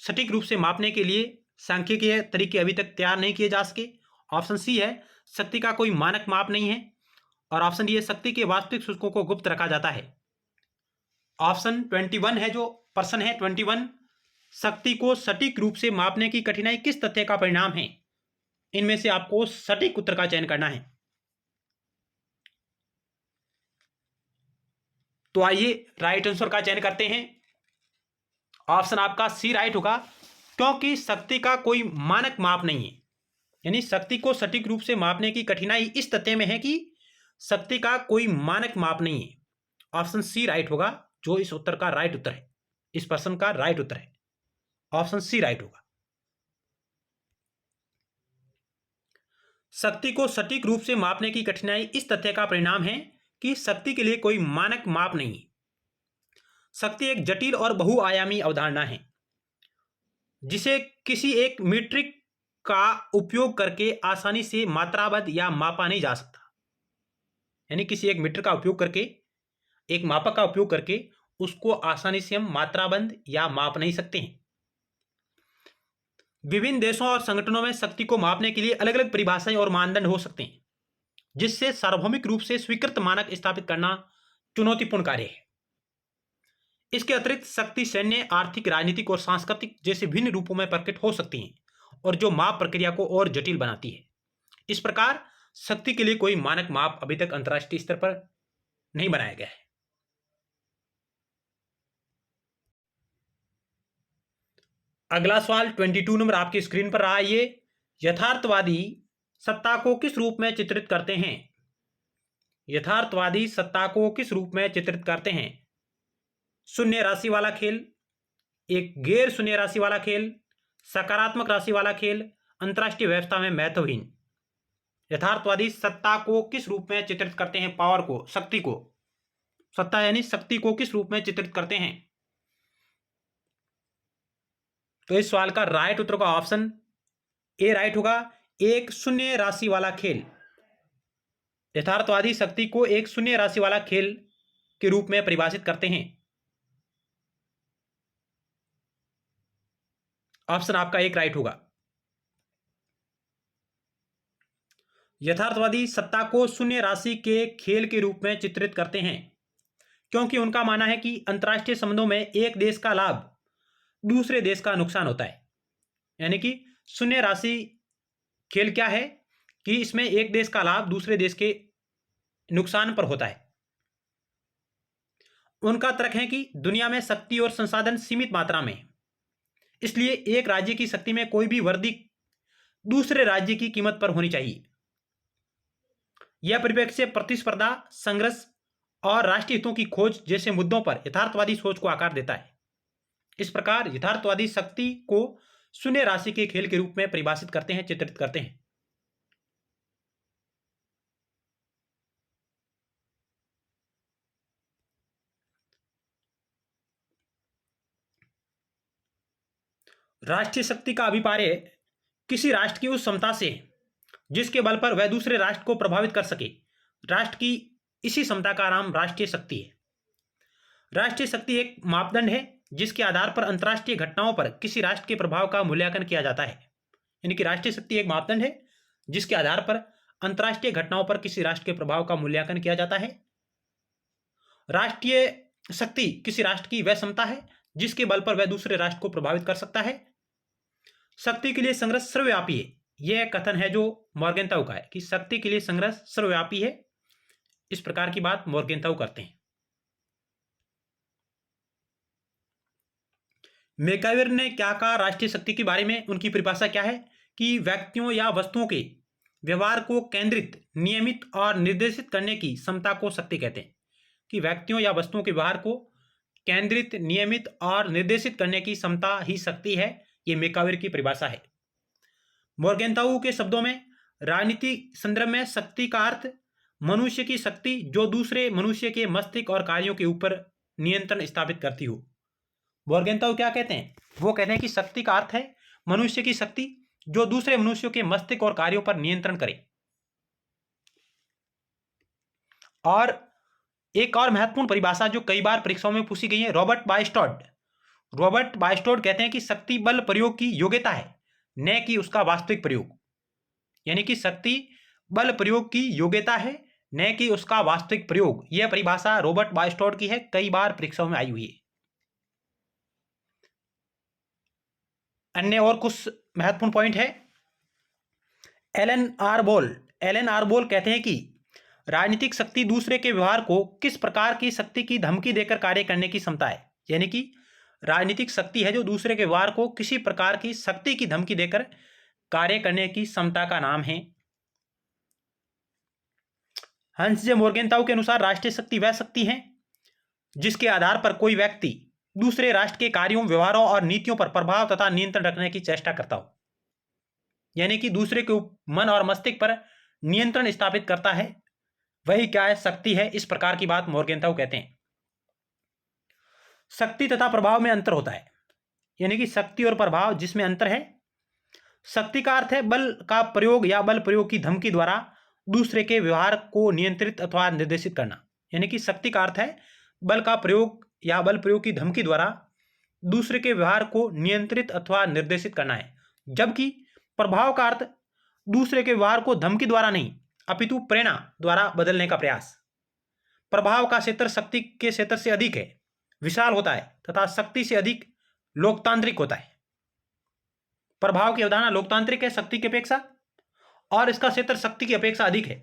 सटीक रूप से मापने के लिए सांख्यिकीय तरीके अभी तक तैयार नहीं किए जा सके। ऑप्शन सी है, शक्ति का कोई मानक माप नहीं है। और ऑप्शन डी है, शक्ति के वास्तविक सूचकों को गुप्त रखा जाता है। ऑप्शन 21 है, जो प्रश्न है 21, शक्ति को सटीक रूप से मापने की कठिनाई किस तथ्य का परिणाम है? इनमें से आपको सटीक उत्तर का चयन करना है। तो आइए राइट आंसर का चयन करते हैं। ऑप्शन आपका सी राइट होगा, क्योंकि शक्ति का कोई मानक माप नहीं है। यानी शक्ति को सटीक रूप से मापने की कठिनाई इस तथ्य में है कि शक्ति का कोई मानक माप नहीं है। ऑप्शन सी राइट होगा, जो इस उत्तर का राइट उत्तर है, इस प्रश्न का राइट उत्तर है। ऑप्शन सी राइट होगा। शक्ति को सटीक रूप से मापने की कठिनाई इस तथ्य का परिणाम है कि शक्ति के लिए कोई मानक माप नहीं है। शक्ति एक जटिल और बहुआयामी अवधारणा है, जिसे किसी एक मीट्रिक का उपयोग करके आसानी से मात्राबद्ध या मापा नहीं जा सकता। यानी किसी एक मीटर का उपयोग करके, एक मापक का उपयोग करके उसको आसानी से हम मात्राबंद या माप नहीं सकते हैं। विभिन्न देशों और संगठनों में शक्ति को मापने के लिए अलग अलग परिभाषाएं और मानदंड हो सकते हैं, जिससे सार्वभौमिक रूप से स्वीकृत मानक स्थापित करना चुनौतीपूर्ण कार्य है। इसके अतिरिक्त शक्ति सैन्य, आर्थिक, राजनीतिक और सांस्कृतिक जैसे भिन्न रूपों में प्रकट हो सकती है, और जो माप प्रक्रिया को और जटिल बनाती है। इस प्रकार शक्ति के लिए कोई मानक माप अभी तक अंतर्राष्ट्रीय स्तर पर नहीं बनाया गया है। अगला सवाल 22 नंबर आपकी स्क्रीन पर रहा। ये यथार्थवादी सत्ता को किस रूप में चित्रित करते हैं? यथार्थवादी सत्ता को किस रूप में चित्रित करते हैं? शून्य राशि वाला खेल, एक गैर शून्य राशि वाला खेल, सकारात्मक राशि वाला खेल, अंतर्राष्ट्रीय व्यवस्था में महत्वहीन। यथार्थवादी सत्ता को किस रूप में चित्रित करते हैं? पावर को, शक्ति को, सत्ता यानी शक्ति को किस रूप में चित्रित करते हैं? तो इस सवाल का राइट उत्तर का ऑप्शन ए राइट होगा, एक शून्य राशि वाला खेल। यथार्थवादी शक्ति को एक शून्य राशि वाला खेल के रूप में परिभाषित करते हैं। ऑप्शन आपका एक राइट होगा। यथार्थवादी सत्ता को शून्य राशि के खेल के रूप में चित्रित करते हैं, क्योंकि उनका मानना है कि अंतर्राष्ट्रीय संबंधों में एक देश का लाभ दूसरे देश का नुकसान होता है। यानी कि शून्य राशि खेल क्या है कि इसमें एक देश का लाभ दूसरे देश के नुकसान पर होता है। उनका तर्क है कि दुनिया में शक्ति और संसाधन सीमित मात्रा में है, इसलिए एक राज्य की शक्ति में कोई भी वृद्धि दूसरे राज्य की कीमत पर होनी चाहिए। यह परिप्रेक्ष्य प्रतिस्पर्धा, संघर्ष और राष्ट्रीय हितों की खोज जैसे मुद्दों पर यथार्थवादी सोच को आकार देता है। इस प्रकार यथार्थवादी शक्ति को शून्य राशि के खेल के रूप में परिभाषित करते हैं, चित्रित करते हैं। राष्ट्रीय शक्ति का अभिप्राय किसी राष्ट्र की उस क्षमता से है जिसके बल पर वह दूसरे राष्ट्र को प्रभावित कर सके। राष्ट्र की इसी क्षमता का नाम राष्ट्रीय शक्ति है। राष्ट्रीय शक्ति एक मापदंड है जिसके आधार पर अंतर्राष्ट्रीय घटनाओं पर किसी राष्ट्र के प्रभाव का मूल्यांकन किया जाता है। यानी कि राष्ट्रीय शक्ति एक मापदंड है जिसके आधार पर अंतर्राष्ट्रीय घटनाओं पर किसी राष्ट्र के प्रभाव का मूल्यांकन किया जाता है। राष्ट्रीय शक्ति किसी राष्ट्र की वह क्षमता है जिसके बल पर वह दूसरे राष्ट्र को प्रभावित कर सकता है। शक्ति के लिए संघर्ष सर्वव्यापी है, यह कथन है जो मॉर्गेंताउ का है कि शक्ति के लिए संघर्ष सर्वव्यापी है। इस प्रकार की बात मॉर्गेंताउ करते हैं। मैकाइवर ने क्या कहा राष्ट्रीय शक्ति के बारे में? उनकी परिभाषा क्या है कि व्यक्तियों या वस्तुओं के व्यवहार को केंद्रित, नियमित और निर्देशित करने की क्षमता को शक्ति कहते हैं। कि व्यक्तियों या वस्तुओं के व्यवहार को केंद्रित, नियमित और निर्देशित करने की क्षमता ही शक्ति है। ये मैकाइवर की परिभाषा है। मॉर्गेंताउ के शब्दों में राजनीति संदर्भ में शक्ति का अर्थ मनुष्य की शक्ति जो दूसरे मनुष्य के मस्तिष्क और कार्यों के ऊपर नियंत्रण स्थापित करती हो। मॉर्गेंताउ क्या कहते हैं? वो कहते हैं कि शक्ति का अर्थ है मनुष्य की शक्ति जो दूसरे मनुष्यों के मस्तिष्क और कार्यों पर नियंत्रण करे। और एक और महत्वपूर्ण परिभाषा जो कई बार परीक्षाओं में पूछी गई है, रॉबर्ट बायस्टॉड। रॉबर्ट बायस्टॉड कहते हैं कि शक्ति बल प्रयोग की योग्यता है, न कि उसका वास्तविक प्रयोग। यानी कि शक्ति बल प्रयोग की योग्यता है, न कि उसका वास्तविक प्रयोग। यह परिभाषा रॉबर्ट बायस्टॉड की है, कई बार परीक्षाओं में आई हुई है। अन्य और कुछ महत्वपूर्ण पॉइंट है। एलन आर बोल कहते हैं कि राजनीतिक शक्ति दूसरे के व्यवहार को किस प्रकार की शक्ति की धमकी देकर कार्य करने की क्षमता है। यानी कि राजनीतिक शक्ति है जो दूसरे के व्यवहार को किसी प्रकार की शक्ति की धमकी देकर कार्य करने की क्षमता का नाम है। हंस जे मॉर्गेंताउ के अनुसार राष्ट्रीय शक्ति वह शक्ति है जिसके आधार पर कोई व्यक्ति दूसरे राष्ट्र के कार्यों, व्यवहारों और नीतियों पर प्रभाव तथा नियंत्रण रखने की चेष्टा करता हो। यानी कि दूसरे के मन और मस्तिष्क पर नियंत्रण स्थापित करता है, वही क्या है? शक्ति है। इस प्रकार की बात मॉर्गेंताउ कहते हैं। शक्ति तथा प्रभाव में अंतर होता है। यानी कि शक्ति और प्रभाव जिसमें अंतर है। शक्ति का अर्थ है बल का प्रयोग या बल प्रयोग की धमकी द्वारा दूसरे के व्यवहार को नियंत्रित अथवा निर्देशित करना। यानी कि शक्ति का अर्थ है बल का प्रयोग या बल प्रयोग की धमकी द्वारा दूसरे के व्यवहार को नियंत्रित अथवा निर्देशित करना है। जबकि प्रभाव का अर्थ दूसरे के व्यवहार को धमकी द्वारा नहीं अपितु प्रेरणा द्वारा बदलने का प्रयास। प्रभाव का क्षेत्र शक्ति के क्षेत्र से अधिक है, विशाल होता है तथा शक्ति से अधिक लोकतांत्रिक होता है। प्रभाव की अवधारणा लोकतांत्रिक है शक्ति की अपेक्षा, और इसका क्षेत्र शक्ति की अपेक्षा अधिक है।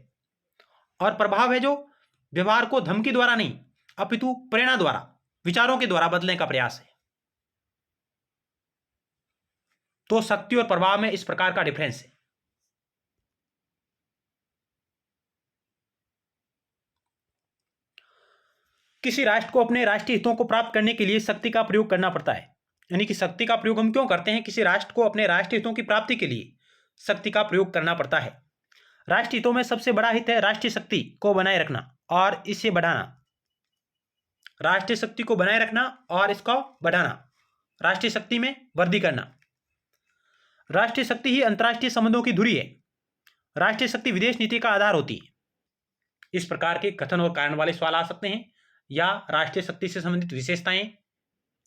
और प्रभाव है जो व्यवहार को धमकी द्वारा नहीं अपितु प्रेरणा द्वारा, विचारों के द्वारा बदलने का प्रयास है। तो शक्ति और प्रभाव में इस प्रकार का डिफरेंस है। किसी राष्ट्र को अपने राष्ट्रीय हितों को प्राप्त करने के लिए शक्ति का प्रयोग करना पड़ता है। यानी कि शक्ति का प्रयोग हम क्यों करते हैं? किसी राष्ट्र को अपने राष्ट्रीय हितों की प्राप्ति के लिए शक्ति का प्रयोग करना पड़ता है। राष्ट्रीय हितों में सबसे बड़ा हित है राष्ट्रीय शक्ति को बनाए रखना और इसे बढ़ाना। राष्ट्रीय शक्ति को बनाए रखना और इसको बढ़ाना, राष्ट्रीय शक्ति में वृद्धि करना। राष्ट्रीय शक्ति ही अंतर्राष्ट्रीय संबंधों की धुरी है। राष्ट्रीय शक्ति विदेश नीति का आधार होती है। इस प्रकार के कथन और कारण वाले सवाल आ सकते हैं, या राष्ट्रीय शक्ति से संबंधित विशेषताएं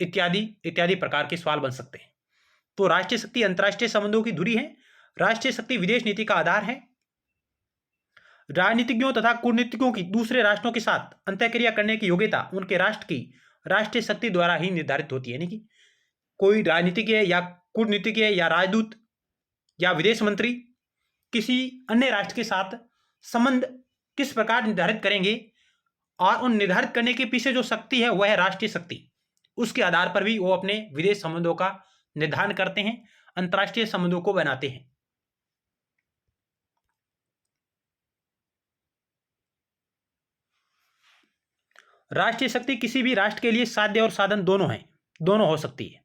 इत्यादि इत्यादि प्रकार के सवाल बन सकते हैं। तो राष्ट्रीय शक्ति अंतर्राष्ट्रीय संबंधों की धुरी है। राष्ट्रीय शक्ति विदेश नीति का आधार है। राजनीतिज्ञों तथा कूटनीतिज्ञों की दूसरे राष्ट्रों के साथ अंतःक्रिया करने की योग्यता उनके राष्ट्र की राष्ट्रीय शक्ति द्वारा ही निर्धारित होती है। यानी कि कोई राजनीतिज्ञ या कूटनीतिज्ञ या राजदूत या विदेश मंत्री किसी अन्य राष्ट्र के साथ संबंध किस प्रकार निर्धारित करेंगे, और उन निर्धारित करने के पीछे जो शक्ति है वह है राष्ट्रीय शक्ति। उसके आधार पर भी वो अपने विदेश संबंधों का निर्धारण करते हैं, अंतर्राष्ट्रीय संबंधों को बनाते हैं। राष्ट्रीय शक्ति किसी भी राष्ट्र के लिए साध्य और साधन दोनों हैं, दोनों हो सकती है।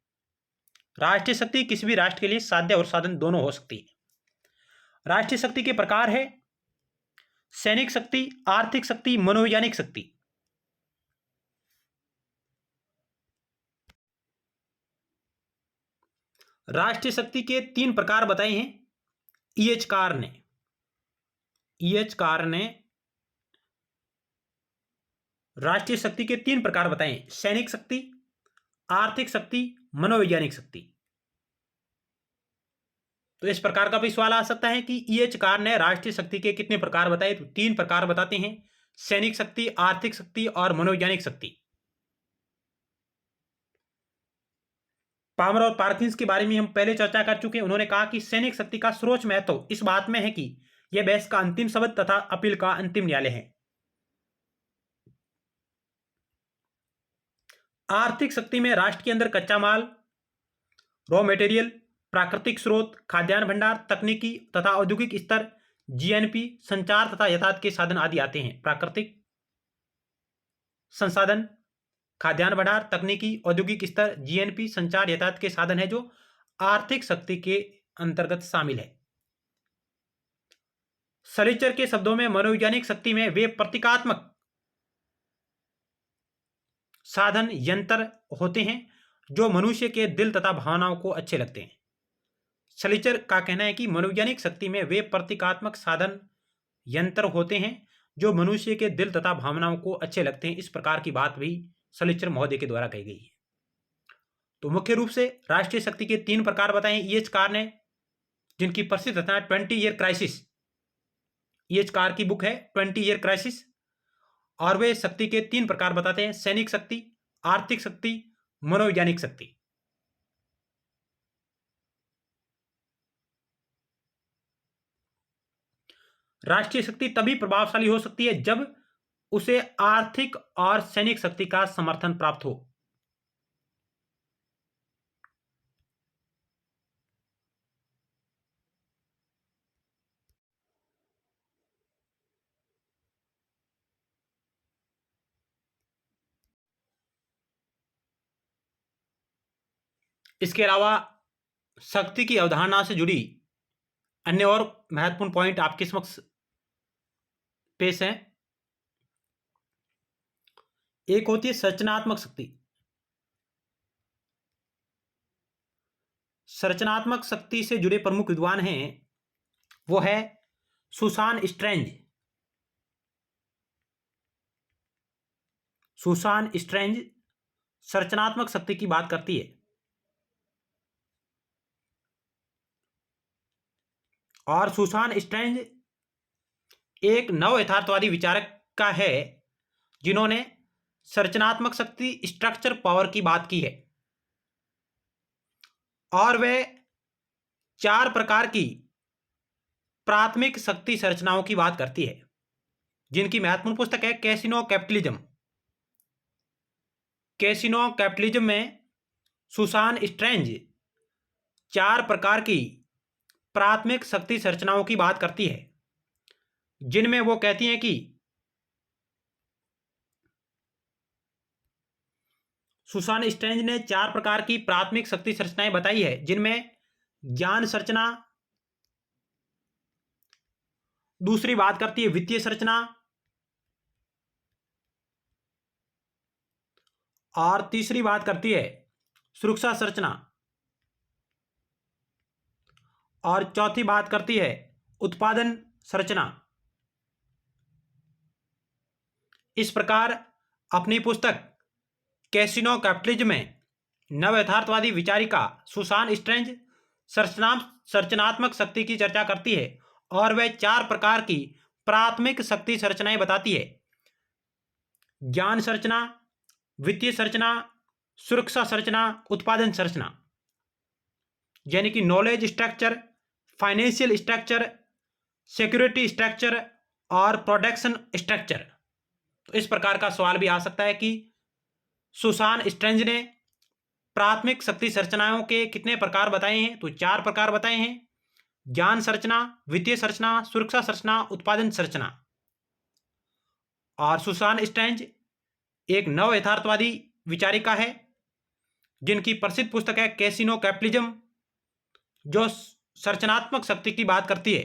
राष्ट्रीय शक्ति किसी भी राष्ट्र के लिए साध्य और साधन दोनों हो सकती है। राष्ट्रीय शक्ति के प्रकार है सैनिक शक्ति, आर्थिक शक्ति, मनोवैज्ञानिक शक्ति। राष्ट्रीय शक्ति के 3 प्रकार बताए हैं ईएच कार ने राष्ट्रीय शक्ति के 3 प्रकार बताए हैं, सैनिक शक्ति, आर्थिक शक्ति, मनोवैज्ञानिक शक्ति। तो इस प्रकार का भी सवाल आ सकता है कि ईएच कार ने राष्ट्रीय शक्ति के कितने प्रकार बताए? तो 3 प्रकार बताते हैं, सैनिक शक्ति, आर्थिक शक्ति और मनोवैज्ञानिक शक्ति। पामर और पार्किंस के बारे में हम पहले चर्चा कर चुके हैं। उन्होंने कहा कि सैनिक शक्ति का सर्वोच्च महत्व इस बात में है कि यह बहस का अंतिम शब्द तथा अपील का अंतिम न्यायालय है। आर्थिक शक्ति में राष्ट्र के अंदर कच्चा माल, रॉ मटेरियल, प्राकृतिक स्रोत, खाद्यान्न भंडार, तकनीकी तथा औद्योगिक स्तर, जीएनपी, संचार तथा यातायात के साधन आदि आते हैं। प्राकृतिक संसाधन, खाद्यान्न भंडार, तकनीकी, औद्योगिक स्तर, जीएनपी, संचार, यातायात के साधन है जो आर्थिक शक्ति के अंतर्गत शामिल है। सलीचर के शब्दों में मनोवैज्ञानिक शक्ति में वे प्रतीकात्मक साधन यंत्र होते हैं जो मनुष्य के दिल तथा भावनाओं को अच्छे लगते हैं। सलीचर का कहना है कि मनोवैज्ञानिक शक्ति में वे प्रतीकात्मक साधन यंत्र होते हैं जो मनुष्य के दिल तथा भावनाओं को अच्छे लगते हैं। इस प्रकार की बात भी सलीचर महोदय के द्वारा कही गई है। तो मुख्य रूप से राष्ट्रीय शक्ति के 3 प्रकार बताए ईएच कार ने, जिनकी प्रसिद्ध रचना 20 ईयर क्राइसिस, ईएच कार की बुक है 20 ईयर क्राइसिस। और वे शक्ति के 3 प्रकार बताते हैं: सैनिक शक्ति, आर्थिक शक्ति, मनोवैज्ञानिक शक्ति। राष्ट्रीय शक्ति तभी प्रभावशाली हो सकती है जब उसे आर्थिक और सैनिक शक्ति का समर्थन प्राप्त हो। इसके अलावा शक्ति की अवधारणा से जुड़ी अन्य और महत्वपूर्ण पॉइंट आपके समक्ष पेश हैं। एक होती है संरचनात्मक शक्ति। संरचनात्मक शक्ति से जुड़े प्रमुख विद्वान हैं, वो है सुसान स्ट्रेंज। सुसान स्ट्रेंज संरचनात्मक शक्ति की बात करती है। और सुसान स्ट्रेंज एक नव यथार्थवादी विचारक का है जिन्होंने संरचनात्मक शक्ति, स्ट्रक्चर पावर की बात की है। और वे 4 प्रकार की प्राथमिक शक्ति संरचनाओं की बात करती है, जिनकी महत्वपूर्ण पुस्तक है कैसिनो कैपिटलिज्म। कैसिनो कैपिटलिज्म में सुसान स्ट्रेंज 4 प्रकार की प्राथमिक शक्ति संरचनाओं की बात करती है, जिनमें वो कहती हैं कि सुसान स्ट्रेंज ने 4 प्रकार की प्राथमिक शक्ति संरचनाएं बताई है, जिनमें ज्ञान संरचना, दूसरी बात करती है वित्तीय संरचना, और तीसरी बात करती है सुरक्षा संरचना, और चौथी बात करती है उत्पादन संरचना। इस प्रकार अपनी पुस्तक कैसिनो कैपिटलिज्म में नव यथार्थवादी विचारिका सुसान स्ट्रेंज संरचनात्मक शक्ति की चर्चा करती है और वह 4 प्रकार की प्राथमिक शक्ति संरचनाएं बताती है: ज्ञान संरचना, वित्तीय संरचना, सुरक्षा संरचना, उत्पादन संरचना, यानी कि knowledge structure, financial structure, security structure और प्रोडक्शन स्ट्रक्चर। तो इस प्रकार का सवाल भी आ सकता है कि सुसान स्ट्रेंज ने प्राथमिक शक्ति संरचनाओं के कितने प्रकार बताए हैं? तो 4 प्रकार बताए हैं: ज्ञान संरचना, वित्तीय संरचना, सुरक्षा संरचना, उत्पादन संरचना। और सुसान स्ट्रेंज एक नव यथार्थवादी विचारिका है जिनकी प्रसिद्ध पुस्तक है कैसिनो कैपिटलिज्म, जो संरचनात्मक शक्ति की बात करती है।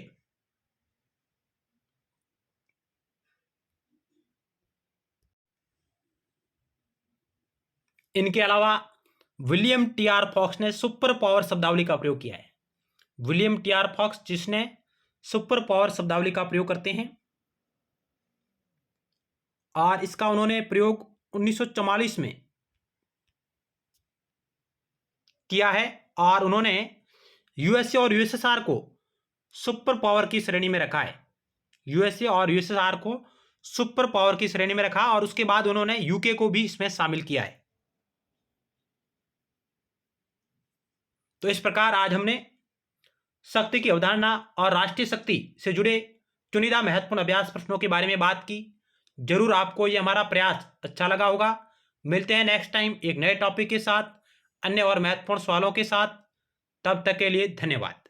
इनके अलावा विलियम टी.आर. फॉक्स ने सुपर पावर शब्दावली का प्रयोग किया है। William TR. फॉक्स जिसने सुपर पावर शब्दावली का प्रयोग करते हैं, और इसका उन्होंने प्रयोग 1944 में किया है। और उन्होंने यूएसए और यूएसएसआर को सुपर पावर की श्रेणी में रखा है। यूएसए और यूएसएसआर को सुपर पावर की श्रेणी में रखा, और उसके बाद उन्होंने यूके को भी इसमें शामिल किया है। तो इस प्रकार आज हमने शक्ति की अवधारणा और राष्ट्रीय शक्ति से जुड़े चुनिंदा महत्वपूर्ण अभ्यास प्रश्नों के बारे में बात की। जरूर आपको ये हमारा प्रयास अच्छा लगा होगा। मिलते हैं नेक्स्ट टाइम एक नए टॉपिक के साथ, अन्य और महत्वपूर्ण सवालों के साथ। तब तक के लिए धन्यवाद।